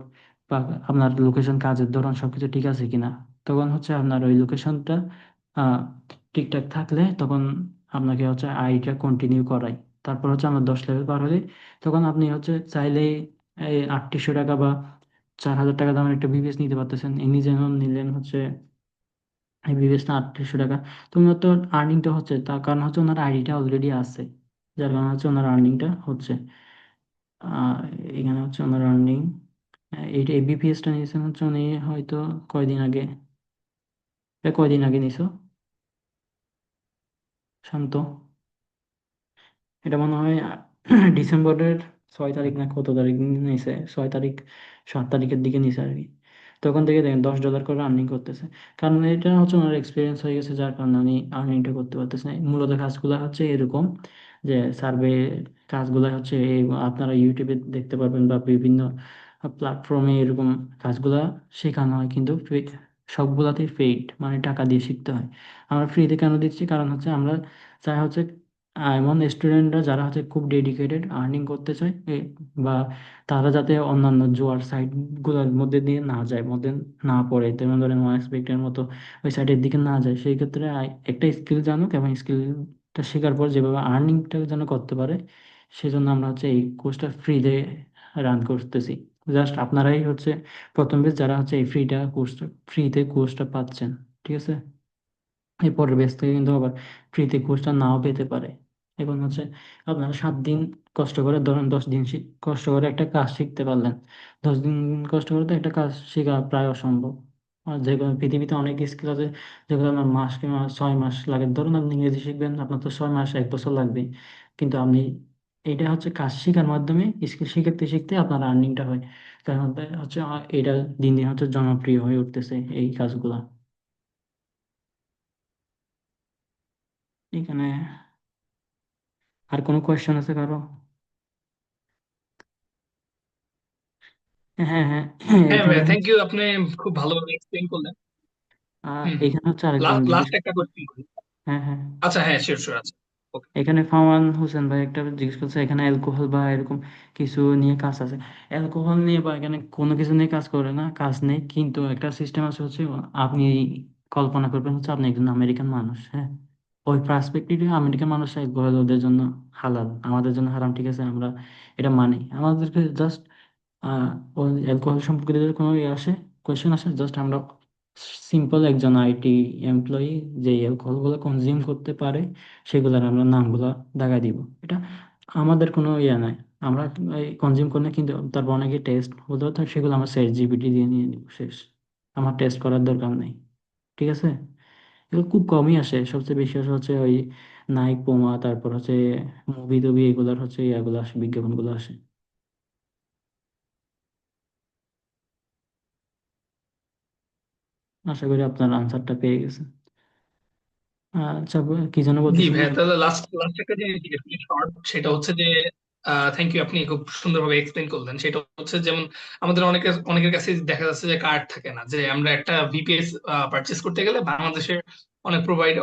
বা আপনার লোকেশন, কাজের ধরন সবকিছু ঠিক আছে কিনা। তখন হচ্ছে আপনার ওই লোকেশনটা ঠিকঠাক থাকলে তখন আপনাকে হচ্ছে আইটা কন্টিনিউ করাই। তারপর হচ্ছে আমরা 10 লেভেল পার হলে তখন আপনি হচ্ছে চাইলে এই 3800 টাকা বা 4,000 টাকা দামের একটা বিপিএস নিতে পারতেছেন। ইনি যেমন নিলেন হচ্ছে এই বিপিএসটা 3800 টাকা। তো ওনার তো আর্নিংটা হচ্ছে, তার কারণ হচ্ছে ওনার আইডিটা অলরেডি আছে, যার কারণে হচ্ছে ওনার আর্নিংটা হচ্ছে। আহ এখানে হচ্ছে ওনার আর্নিং, এইটা এই বিপিএসটা নিয়েছেন হচ্ছে উনি হয়তো কয়দিন আগে, এটা কয়দিন আগে নিছো শান্ত? এটা মনে হয় ডিসেম্বরের 6 তারিখ না কত তারিখ নিছে, 6 তারিখ 7 তারিখের দিকে নিছে আর কি। তখন থেকে দেখেন $10 করে আর্নিং করতেছে। কারণ এটা হচ্ছে ওনার এক্সপিরিয়েন্স হয়ে গেছে, যার কারণে উনি আর্নিংটা করতে পারতেছে। মূলত কাজগুলো হচ্ছে এরকম যে সার্ভে কাজগুলো হচ্ছে আপনারা ইউটিউবে দেখতে পারবেন বা বিভিন্ন প্ল্যাটফর্মে এরকম কাজগুলা শেখানো হয়, কিন্তু সবগুলাতেই পেইড, মানে টাকা দিয়ে শিখতে হয়। আমরা ফ্রিতে কেন দিচ্ছি, কারণ হচ্ছে আমরা চাই হচ্ছে এমন স্টুডেন্টরা যারা হচ্ছে খুব ডেডিকেটেড আর্নিং করতে চায়, বা তারা যাতে অন্যান্য জোয়ার সাইট গুলোর মধ্যে দিয়ে না যায়, মধ্যে না পড়ে, যেমন ধরেন ওয়ান এক্সপেক্টের মতো ওই সাইটের দিকে না যায়, সেই ক্ষেত্রে একটা স্কিল জানুক, এবং স্কিলটা শেখার পর যেভাবে আর্নিংটা যেন করতে পারে, সেজন্য আমরা হচ্ছে এই কোর্সটা ফ্রিতে রান করতেছি। জাস্ট আপনারাই হচ্ছে প্রথম বেচ যারা হচ্ছে এই ফ্রিতে কোর্সটা পাচ্ছেন। ঠিক আছে? এই পরের ব্যাচ থেকে কিন্তু আবার ফ্রিতে কোর্সটা নাও পেতে পারে। এখন হচ্ছে আপনারা 7 দিন কষ্ট করে, ধরেন 10 দিন কষ্ট করে একটা কাজ শিখতে পারলেন। 10 দিন কষ্ট করে তো একটা কাজ শেখা প্রায় অসম্ভব। আর যে কোনো পৃথিবীতে অনেক স্কিল আছে যেগুলো আপনার মাস কিংবা 6 মাস লাগে। ধরুন আপনি ইংরেজি শিখবেন, আপনার তো 6 মাস 1 বছর লাগবে, কিন্তু আপনি এটা হচ্ছে কাজ শেখার মাধ্যমে স্কিল শিখতে শিখতে আপনার আর্নিংটা হয়। কারণ হচ্ছে এটা দিন দিন হচ্ছে জনপ্রিয় হয়ে উঠতেছে এই কাজগুলা। এখানে আর কোনো কোয়েশ্চেন আছে কারো? হ্যাঁ, হ্যাঁ, হ্যাঁ এখানে ভাইয়া, থ্যাংক ইউ, আপনি খুব ভালোভাবে এক্সপ্লেইন করলেন। হুম হুম। এখানে হচ্ছে আরেকজন লাস্ট জিজ্ঞেস। লাস্ট একটা কোয়েশ্চেন করি। হ্যাঁ, হ্যাঁ, আচ্ছা হ্যাঁ, শিওর শিওর, আচ্ছা। ওকে। এখানে ফাওয়ান হোসেন ভাই একটা জিজ্ঞেস করছে, এখানে অ্যালকোহল বা এরকম কিছু নিয়ে কাজ আছে? অ্যালকোহল নিয়ে বা এখানে কোনো কিছু নিয়ে কাজ করে না, কাজ নেই, কিন্তু একটা সিস্টেম আছে হচ্ছে আপনি কল্পনা করবেন হচ্ছে আপনি একজন আমেরিকান মানুষ, হ্যাঁ, ওই পার্সপেক্টিভে আমেরিকান মানুষ অ্যালকোহল ওদের জন্য হালাল, আমাদের জন্য হারাম। ঠিক আছে? আমরা এটা মানি। আমাদেরকে জাস্ট আহ ওই অ্যালকোহল সম্পর্কে যদি কোনো ইয়ে আসে, কোয়েশ্চেন আসে, জাস্ট আমরা সিম্পল একজন আইটি এমপ্লয়ি যে অ্যালকোহল গুলো কনজিউম করতে পারে, সেগুলোর আমরা নামগুলো দাগাই দিব। এটা আমাদের কোনো ইয়ে নাই। আমরা কনজিউম করি না, কিন্তু তারপর অনেকে টেস্ট বলতে তো সেগুলো আমরা চ্যাট জিপিটি দিয়ে নিয়ে নিব, শেষ। আমার টেস্ট করার দরকার নেই। ঠিক আছে? এগুলো খুব কমই আসে, সবচেয়ে বেশি আসে হচ্ছে ওই নাইক, পোমা, তারপর হচ্ছে মুভি টুবি, এগুলার হচ্ছে ইয়াগুলো আসে, বিজ্ঞাপনগুলো আসে। আশা করি আপনার আনসারটা পেয়ে গেছেন। আচ্ছা, কি যেন জি বলতেছিলেন? ভাইয়া, তাহলে লাস্ট লাস্ট একটা জিনিস শর্ট, সেটা হচ্ছে যে থ্যাংক ইউ, আপনি খুব সুন্দরভাবে এক্সপ্লেন করলেন। সেটা হচ্ছে যেমন আমাদের অনেকের কাছে দেখা যাচ্ছে যে কার্ড থাকে না, যে আমরা একটা ভিপিএস পারচেস করতে গেলে বাংলাদেশের অনেক প্রোভাইডার,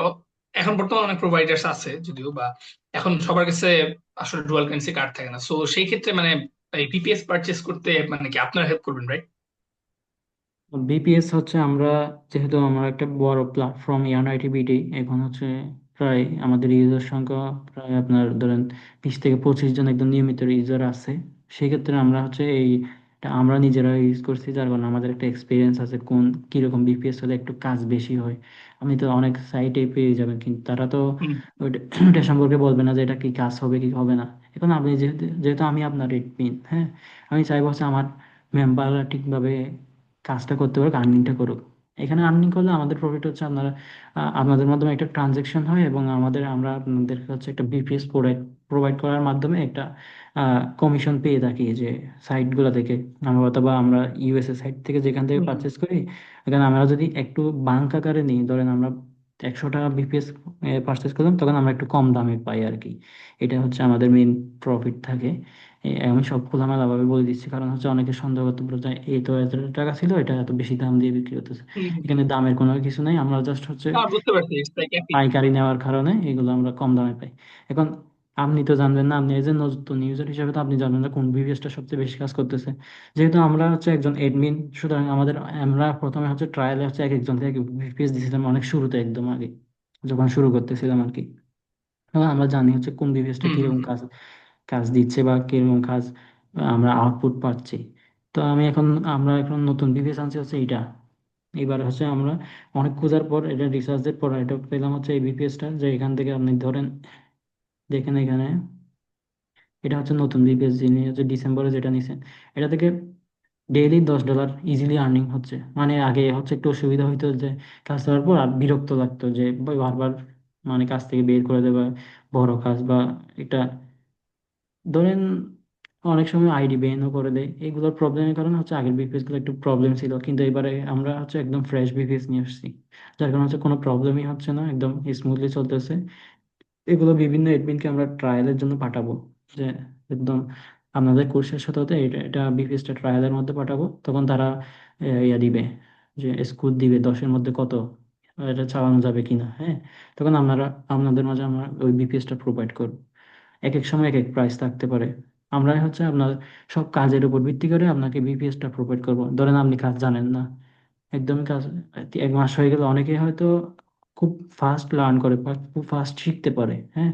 এখন বর্তমানে অনেক প্রোভাইডার্স আছে যদিও, বা এখন সবার কাছে আসলে ডুয়াল কারেন্সি কার্ড থাকে না। সো সেই ক্ষেত্রে মানে এই ভিপিএস পারচেস করতে মানে কি আপনারা হেল্প করবেন, রাইট? বিপিএস হচ্ছে আমরা, যেহেতু আমরা একটা বড় প্ল্যাটফর্ম ইয়ানাইটি বিডি, এখন হচ্ছে প্রায় আমাদের ইউজার সংখ্যা প্রায় আপনার ধরেন 20 থেকে 25 জন একদম নিয়মিত ইউজার আছে। সেক্ষেত্রে আমরা হচ্ছে এটা আমরা নিজেরা ইউজ করছি, যার কারণে আমাদের একটা এক্সপিরিয়েন্স আছে কোন কিরকম বিপিএস হলে একটু কাজ বেশি হয়। আপনি তো অনেক সাইটে পেয়ে যাবেন, কিন্তু তারা তো ওইটা ওইটা সম্পর্কে বলবে না যে এটা কি কাজ হবে কি হবে না। এখন আপনি যেহেতু যেহেতু আমি আপনার এডমিন, হ্যাঁ, আমি চাইবো হচ্ছে আমার মেম্বাররা ঠিকভাবে কাজটা করতে পারুক, আর্নিংটা করুক। এখানে আর্নিং করলে আমাদের প্রফিট হচ্ছে আপনারা আপনাদের মাধ্যমে একটা ট্রানজেকশন হয়, এবং আমরা আপনাদের হচ্ছে একটা বিপিএস প্রোভাইড প্রোভাইড করার মাধ্যমে একটা কমিশন পেয়ে থাকি, যে সাইটগুলো থেকে আমরা, অথবা আমরা ইউএসএ সাইট থেকে যেখান থেকে পারচেস করি। এখানে আমরা যদি একটু বাঙ্ক আকারে নিই, ধরেন আমরা 100 টাকা বিপিএস পারচেস করলাম, তখন আমরা একটু কম দামে পাই আর কি। এটা হচ্ছে আমাদের মেইন প্রফিট থাকে। আমি সব খোলামেলা ভাবে বলে দিচ্ছি, কারণ হচ্ছে অনেকে সন্দেহ করতে পারে যে এই তো এত টাকা ছিল, এটা এত বেশি দাম দিয়ে বিক্রি করতেছে। এখানে দামের কোনো কিছু নাই, আমরা জাস্ট হচ্ছে বুঝতে পারছি, it's like epic। পাইকারি নেওয়ার কারণে এগুলো আমরা কম দামে পাই। এখন আপনি তো জানবেন না, আপনি এজ এ নতুন ইউজার হিসেবে তো আপনি জানবেন না কোন ভিভিএসটা সবচেয়ে বেশি কাজ করতেছে। যেহেতু আমরা হচ্ছে একজন এডমিন, সুতরাং আমরা প্রথমে হচ্ছে ট্রায়ালে হচ্ছে এক একজন থেকে ভিপিএস দিয়েছিলাম অনেক শুরুতে, একদম আগে যখন শুরু করতেছিলাম আর কি। এবং আমরা জানি হচ্ছে কোন ভিভিএসটা হুম হুম কিরকম কাজ কাজ দিচ্ছে বা কিরকম কাজ আমরা আউটপুট পাচ্ছি। তো আমরা এখন নতুন বিবেচ আনছি হচ্ছে এইটা। এবার হচ্ছে আমরা অনেক খোঁজার পর, এটা রিসার্চের পর এটা পেলাম হচ্ছে এই বিপিএসটা, যে এখান থেকে আপনি ধরেন দেখেন এখানে, এটা হচ্ছে নতুন বিপিএস যিনি হচ্ছে ডিসেম্বরে যেটা নিছেন। এটা থেকে ডেইলি $10 ইজিলি আর্নিং হচ্ছে। মানে আগে হচ্ছে একটু অসুবিধা হইতো, যে কাজ করার পর আর বিরক্ত লাগতো, যে বারবার মানে কাজ থেকে বের করে দেওয়া, বড় কাজ বা এটা ধরেন অনেক সময় আইডি ব্যানও করে দেয়। এগুলোর প্রবলেমের কারণে হচ্ছে আগের বিপিএস গুলো একটু প্রবলেম ছিল, কিন্তু এবারে আমরা হচ্ছে একদম ফ্রেশ বিপিএস নিয়ে আসছি, যার কারণে হচ্ছে কোনো প্রবলেমই হচ্ছে না, একদম স্মুথলি চলতেছে। এগুলো বিভিন্ন এডমিনকে আমরা ট্রায়ালের জন্য পাঠাবো, যে একদম আপনাদের কোর্স শেষ হতে হতে এটা এটা বিপিএসটা ট্রায়ালের মধ্যে পাঠাবো, তখন তারা ইয়া দিবে, যে স্কোর দিবে 10-এর মধ্যে কত, এটা চালানো যাবে কিনা, হ্যাঁ। তখন আপনাদের মাঝে আমরা ওই বিপিএসটা প্রোভাইড করবো। এক এক সময় এক এক প্রাইস থাকতে পারে। আমরা হচ্ছে আপনার সব কাজের উপর ভিত্তি করে আপনাকে বিপিএসটা প্রোভাইড করব। ধরেন আপনি কাজ জানেন না, একদমই কাজ 1 মাস হয়ে গেলে অনেকে হয়তো খুব ফাস্ট লার্ন করে বা খুব ফাস্ট শিখতে পারে, হ্যাঁ।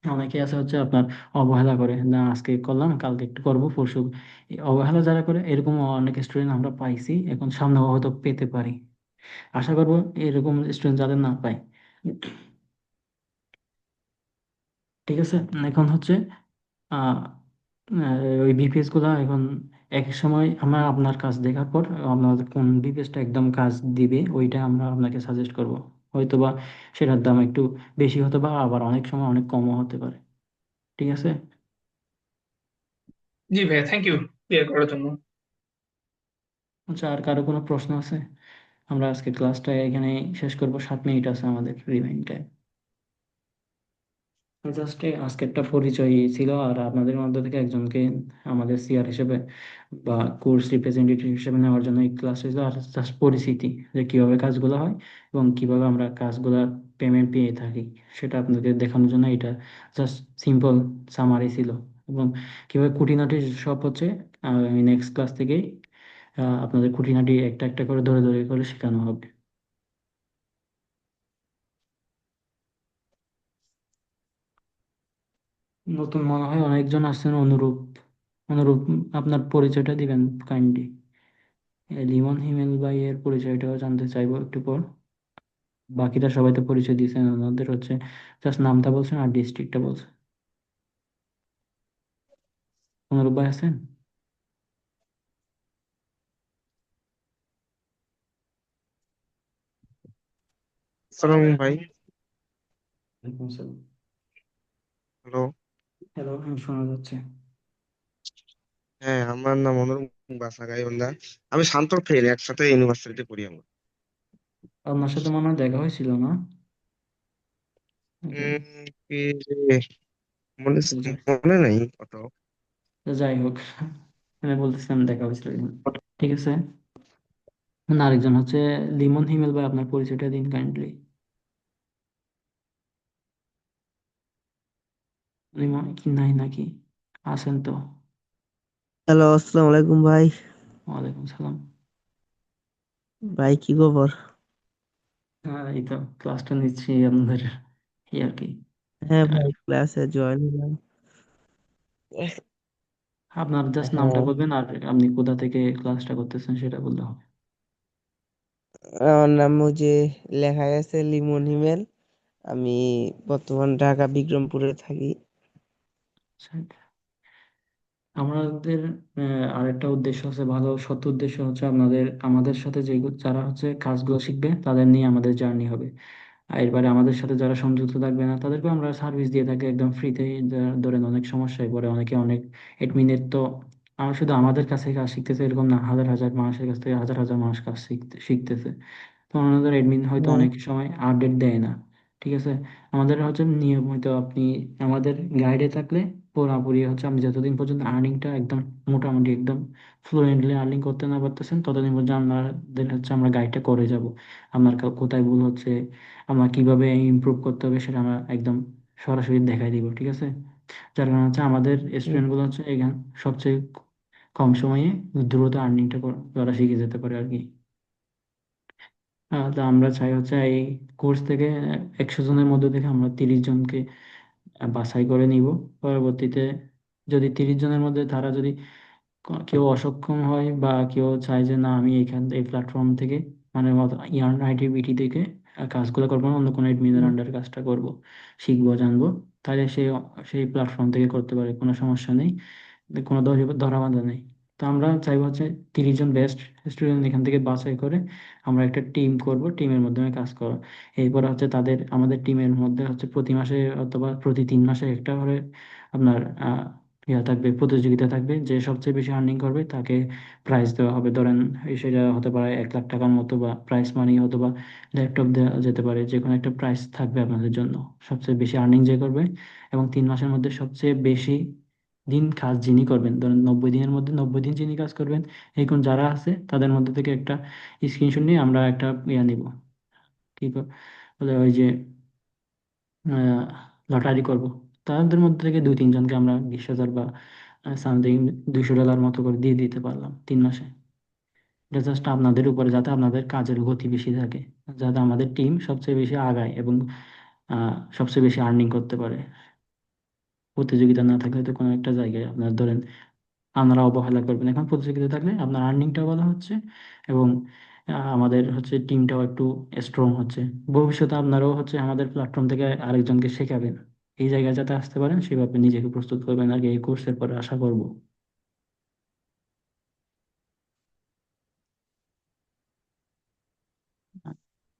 অনেকে আছে হচ্ছে আপনার অবহেলা করে, না আজকে করলাম কালকে একটু করবো পরশু। এই অবহেলা যারা করে, এরকম অনেক স্টুডেন্ট আমরা পাইছি, এখন সামনে হয়তো পেতে পারি। আশা করবো এরকম স্টুডেন্ট যাদের না পাই। ঠিক আছে। এখন হচ্ছে আহ ওই বিপিএস গুলা এখন এক এক সময় আমরা আপনার কাজ দেখার পর আপনার কোন বিপিএসটা একদম কাজ দিবে ওইটা আমরা আপনাকে সাজেস্ট করব। হয়তোবা সেটার দাম একটু বেশি হতে পারে, আবার অনেক সময় অনেক কমও হতে পারে। ঠিক আছে। জি ভাইয়া, থ্যাংক ইউ ক্লিয়ার করার জন্য। আচ্ছা, আর কারো কোনো প্রশ্ন আছে? আমরা আজকে ক্লাসটা এখানে শেষ করব, 7 মিনিট আছে আমাদের রিমাইন্ড টাইম। জাস্ট আজকে একটা পরিচয় ছিল, আর আপনাদের মধ্যে থেকে একজনকে আমাদের সিআর হিসেবে বা কোর্স রিপ্রেজেন্টেটিভ হিসেবে নেওয়ার জন্য এই ক্লাস ছিল, আর জাস্ট পরিচিতি যে কিভাবে কাজগুলো হয় এবং কিভাবে আমরা কাজগুলোর পেমেন্ট পেয়ে থাকি, সেটা আপনাদের দেখানোর জন্য এটা জাস্ট সিম্পল সামারি ছিল। এবং কিভাবে খুঁটিনাটি সব হচ্ছে আমি নেক্সট ক্লাস থেকে আপনাদের খুঁটিনাটি একটা একটা করে ধরে ধরে করে শেখানো হবে। নতুন মনে হয় অনেকজন আসছেন, অনুরূপ। অনুরূপ, আপনার পরিচয়টা দিবেন কাইন্ডলি। লিমন হিমেল ভাই এর পরিচয়টাও জানতে চাইবো একটু পর। বাকিরা সবাই তো পরিচয় দিয়েছেন, ওনাদের হচ্ছে জাস্ট নামটা বলছেন আর ডিস্ট্রিক্টটা বলছেন। অনুরূপ ভাই আছেন? সালাম ভাই। ওয়ালাইকুম আসসালাম। হ্যালো। হ্যালো, শোনা যাচ্ছে। হ্যাঁ, আমার নাম অনুর বাসা গাইবান্ধা। আমি শান্তর ফের একসাথে ইউনিভার্সিটিতে পড়ি আমরা। আপনার সাথে মনে হয় দেখা হয়েছিল না? Okay, কি রে, মনে তো যাই মনে নাই কত। তো যাই হোক, আমি বলতেছিলাম দেখা হয়েছিল কিনা। ঠিক আছে। না, আরেকজন হচ্ছে লিমন হিমেল, ভাই আপনার পরিচয়টা দিন কাইন্ডলি। লিমন কি নাই নাকি? আছেন তো? হ্যালো, আসসালামু আলাইকুম ভাই। ওয়ালাইকুম সালাম। ভাই কি খবর? হ্যাঁ, এই তো ক্লাসটা নিচ্ছি আপনাদের, এই আর কি। হ্যাঁ আর ভাই, ক্লাসে জয়েন হলাম। আপনার জাস্ট নামটা হ্যাঁ, বলবেন, আর আপনি কোথা থেকে ক্লাসটা করতেছেন সেটা বললে হবে। আমার নাম ওই যে লেখা গেছে লিমন হিমেল। আমি বর্তমান ঢাকা বিক্রমপুরে থাকি। আচ্ছা। আমাদের আরেকটা উদ্দেশ্য আছে, ভালো সৎ উদ্দেশ্য হচ্ছে আপনাদের আমাদের সাথে যে যারা হচ্ছে কাজগুলো শিখবে তাদের নিয়ে আমাদের জার্নি হবে। আর এরপরে আমাদের সাথে যারা সংযুক্ত থাকবে না তাদেরকে আমরা সার্ভিস দিয়ে থাকি একদম ফ্রিতে। ধরেন অনেক সমস্যায় পড়ে অনেকে, অনেক এডমিনের তো আমরা শুধু আমাদের কাছে কাজ শিখতেছে এরকম না, হাজার হাজার মানুষের কাছ থেকে হাজার হাজার মানুষ কাজ শিখতেছে। তো ওনাদের এডমিন হয়তো হ্যাঁ। অনেক সময় আপডেট দেয় না। ঠিক আছে। আমাদের হচ্ছে নিয়মিত আপনি আমাদের গাইডে থাকলে পুরোপুরি হচ্ছে আপনি যতদিন পর্যন্ত আর্নিংটা একদম মোটামুটি একদম ফ্লুয়েন্টলি আর্নিং করতে না পারতেছেন ততদিন পর্যন্ত আমাদের হচ্ছে আমরা গাইডটা করে যাব। আপনার কোথায় ভুল হচ্ছে, আমরা কিভাবে ইমপ্রুভ করতে হবে সেটা আমরা একদম সরাসরি দেখাই দিব। ঠিক আছে। যার কারণে হচ্ছে আমাদের হুম, স্টুডেন্ট গুলো হচ্ছে এখানে সবচেয়ে কম সময়ে দ্রুত আর্নিংটা করা শিখে যেতে পারে আর কি। তো আমরা চাই হচ্ছে এই কোর্স থেকে 100 জনের মধ্যে থেকে আমরা 30 জনকে বাছাই করে নিব। পরবর্তীতে যদি 30 জনের মধ্যে তারা যদি কেউ অসক্ষম হয় বা কেউ চায় যে না আমি এই প্ল্যাটফর্ম থেকে মানে ইয়ার্ন আইডিবিটি থেকে কাজগুলো করবো না, অন্য কোনো এডমিনের হুম, আন্ডারে কাজটা করব, শিখবো, জানবো, তাহলে সে সেই প্ল্যাটফর্ম থেকে করতে পারে, কোনো সমস্যা নেই, কোনো ধরা বাঁধা নেই। তো আমরা চাইবো হচ্ছে 30 জন বেস্ট স্টুডেন্ট এখান থেকে বাছাই করে আমরা একটা টিম করব, টিমের মাধ্যমে কাজ করা। এরপর হচ্ছে আমাদের টিমের মধ্যে হচ্ছে প্রতি মাসে অথবা প্রতি 3 মাসে একটা করে আপনার ইয়া থাকবে, প্রতিযোগিতা থাকবে, যে সবচেয়ে বেশি আর্নিং করবে তাকে প্রাইজ দেওয়া হবে। ধরেন সেটা হতে পারে 1 লাখ টাকার মতো, বা প্রাইজ মানি, অথবা ল্যাপটপ দেওয়া যেতে পারে, যে কোনো একটা প্রাইজ থাকবে আপনাদের জন্য। সবচেয়ে বেশি আর্নিং যে করবে এবং 3 মাসের মধ্যে সবচেয়ে বেশি দিন কাজ যিনি করবেন, ধরেন 90 দিনের মধ্যে 90 দিন যিনি কাজ করবেন, এরকম যারা আছে তাদের মধ্যে থেকে একটা স্ক্রিনশট নিয়ে আমরা একটা ইয়া নিব, কি বলে ওই যে লটারি করব। তাদের মধ্যে থেকে 2-3 জনকে আমরা 20,000 বা সামথিং $200 মতো করে দিয়ে দিতে পারলাম 3 মাসে। এটা জাস্ট আপনাদের উপরে, যাতে আপনাদের কাজের গতি বেশি থাকে, যাতে আমাদের টিম সবচেয়ে বেশি আগায় এবং সবচেয়ে বেশি আর্নিং করতে পারে। প্রতিযোগিতা না থাকলে তো কোনো একটা জায়গায় আপনার ধরেন আপনারা অবহেলা করবেন, এখন প্রতিযোগিতা থাকলে আপনার আর্নিংটাও ভালো হচ্ছে এবং আমাদের হচ্ছে টিমটাও একটু স্ট্রং হচ্ছে। ভবিষ্যতে আপনারাও হচ্ছে আমাদের প্ল্যাটফর্ম থেকে আরেকজনকে শেখাবেন, এই জায়গায় যাতে আসতে পারেন সেভাবে নিজেকে প্রস্তুত করবেন আর কি, এই কোর্সের পরে আশা করব।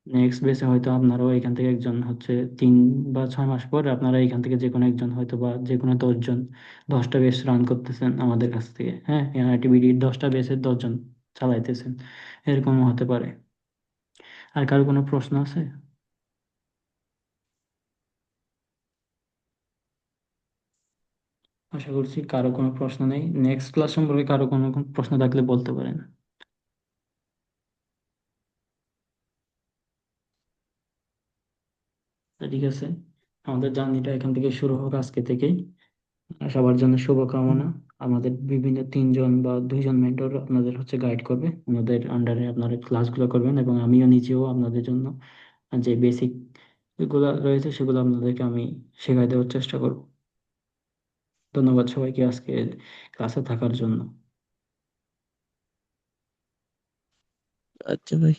নেক্সট বেসে হয়তো আপনারাও এখান থেকে একজন হচ্ছে 3 বা 6 মাস পর আপনারা এখান থেকে যে কোনো একজন হয়তো বা যে কোনো 10 জন, 10টা বেস রান করতেছেন আমাদের কাছ থেকে, হ্যাঁ, এনআইটিবিডির 10টা বেসের 10 জন চালাইতেছেন, এরকমও হতে পারে। আর কারো কোনো প্রশ্ন আছে? আশা করছি কারো কোনো প্রশ্ন নেই। নেক্সট ক্লাস সম্পর্কে কারো কোনো কোনো প্রশ্ন থাকলে বলতে পারেন। তা ঠিক আছে, আমাদের জার্নিটা এখান থেকে শুরু হোক আজকে থেকেই। সবার জন্য হুম। শুভকামনা। আমাদের বিভিন্ন 3 জন বা 2 জন মেন্টর আপনাদের হচ্ছে গাইড করবে, আমাদের আন্ডারে আপনারা ক্লাসগুলো করবেন এবং আমিও নিজেও আপনাদের জন্য যে বেসিক গুলো রয়েছে সেগুলো আপনাদেরকে আমি শেখাই দেওয়ার চেষ্টা করব। ধন্যবাদ সবাইকে আজকে ক্লাসে থাকার জন্য। আচ্ছা ভাই।